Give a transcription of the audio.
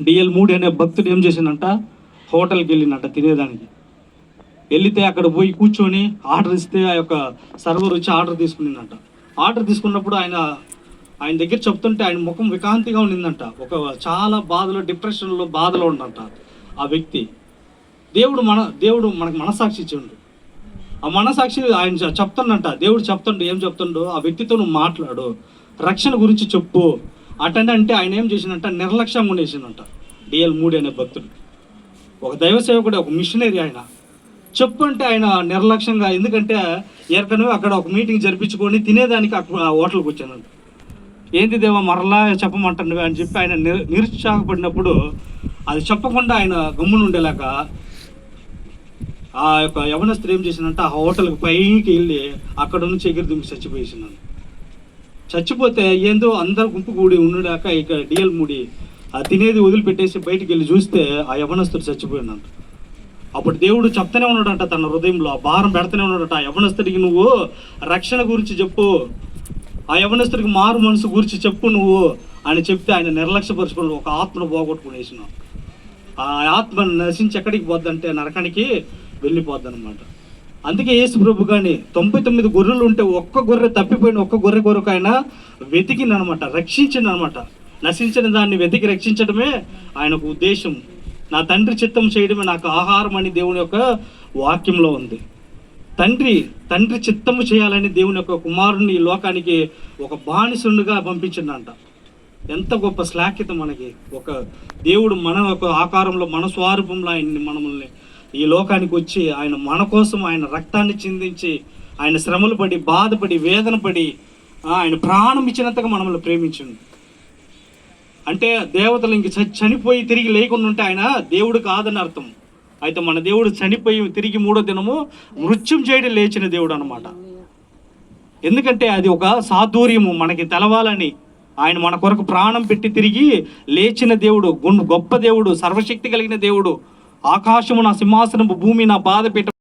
DL మూడి అనే భక్తుడు ఏం చేసిందంట, హోటల్కి వెళ్ళిందంట తినేదానికి. వెళితే అక్కడ పోయి కూర్చొని ఆర్డర్ ఇస్తే ఆ యొక్క సర్వర్ వచ్చి ఆర్డర్ తీసుకునిందంట. ఆర్డర్ తీసుకున్నప్పుడు ఆయన దగ్గర చెప్తుంటే ఆయన ముఖం వికాంతిగా ఉండిందంట. ఒక చాలా బాధలో, డిప్రెషన్లో, బాధలో ఉండంట ఆ వ్యక్తి. దేవుడు మనకు మనసాక్షి ఇచ్చిండు. ఆ మనసాక్షి ఆయన చెప్తుండంట. దేవుడు చెప్తుండు, ఏం చెప్తుండో ఆ వ్యక్తితో నువ్వు మాట్లాడు, రక్షణ గురించి చెప్పు అంటే ఆయన ఏం చేసిందంట, నిర్లక్ష్యంగా ఉండేసిందంట. డిఎల్ మూడి అనే భక్తుడు ఒక దైవ సేవకుడు, ఒక మిషనరీ. ఆయన చెప్పు అంటే ఆయన నిర్లక్ష్యంగా, ఎందుకంటే ఏற்కనవే అక్కడ ఒక మీటింగ్ జరిపించుకొని తినేదానికి అక్కడ హోటల్కి వచ్చానంట. ఏంది దేవా మరలా చెప్పమంటున్నావే అని చెప్పి ఆయన నిరుత్సాహపడినప్పుడు అది చెప్పకుండా ఆయన గమ్మున ఉండేలాక ఆ యొక్క యవనస్తుడు ఏం చేసిందంటే ఆ హోటల్కి పైకి వెళ్ళి అక్కడ నుంచి ఎగిరి దుంకి చచ్చిపోయేసినాను. చచ్చిపోతే ఏందో అందరు గుంపు కూడి ఉండడాక ఇక డిఎల్ మూడి ఆ తినేది వదిలిపెట్టేసి బయటికి వెళ్ళి చూస్తే ఆ యవనస్తుడు చచ్చిపోయినంట. అప్పుడు దేవుడు చెప్తానే ఉన్నాడంట, తన హృదయంలో ఆ భారం పెడతానే ఉన్నాడట, ఆ యవనస్తుడికి నువ్వు రక్షణ గురించి చెప్పు, ఆ యవనస్తుడికి మారు మనసు గురించి చెప్పు నువ్వు అని చెప్తే ఆయన నిర్లక్ష్యపరుచుకుని ఒక ఆత్మను పోగొట్టుకునేసినావు. ఆ ఆత్మ నశించి ఎక్కడికి పోద్దంటే నరకానికి వెళ్ళిపోద్ది అనమాట. అందుకే యేసు ప్రభు కానీ 99 గొర్రెలు ఉంటే ఒక్క గొర్రె తప్పిపోయిన ఒక్క గొర్రె కొరకు ఆయన వెతికిందనమాట, రక్షించిందనమాట. నశించిన దాన్ని వెతికి రక్షించడమే ఆయనకు ఉద్దేశం. నా తండ్రి చిత్తం చేయడమే నాకు ఆహారం అని దేవుని యొక్క వాక్యంలో ఉంది. తండ్రి చిత్తము చేయాలని దేవుని యొక్క కుమారుని ఈ లోకానికి ఒక బానిసుండుగా పంపించిందంట. ఎంత గొప్ప శ్లాఘ్యత మనకి. ఒక దేవుడు మన యొక్క ఆకారంలో, మన స్వరూపంలో ఆయన్ని మనల్ని ఈ లోకానికి వచ్చి ఆయన మన కోసం ఆయన రక్తాన్ని చిందించి, ఆయన శ్రమలు పడి, బాధపడి, వేదన పడి, ఆయన ప్రాణం ఇచ్చినంతగా మనల్ని ప్రేమించింది. అంటే దేవతలు ఇంక చనిపోయి తిరిగి లేకుండా ఉంటే ఆయన దేవుడు కాదని అర్థం. అయితే మన దేవుడు చనిపోయి తిరిగి 3వ దినము మృత్యుం చేయడం లేచిన దేవుడు అనమాట. ఎందుకంటే అది ఒక సాధూర్యము మనకి తెలవాలని. ఆయన మన కొరకు ప్రాణం పెట్టి తిరిగి లేచిన దేవుడు, గొప్ప దేవుడు, సర్వశక్తి కలిగిన దేవుడు. ఆకాశము నా సింహాసనము, భూమి నా పాదపీఠం.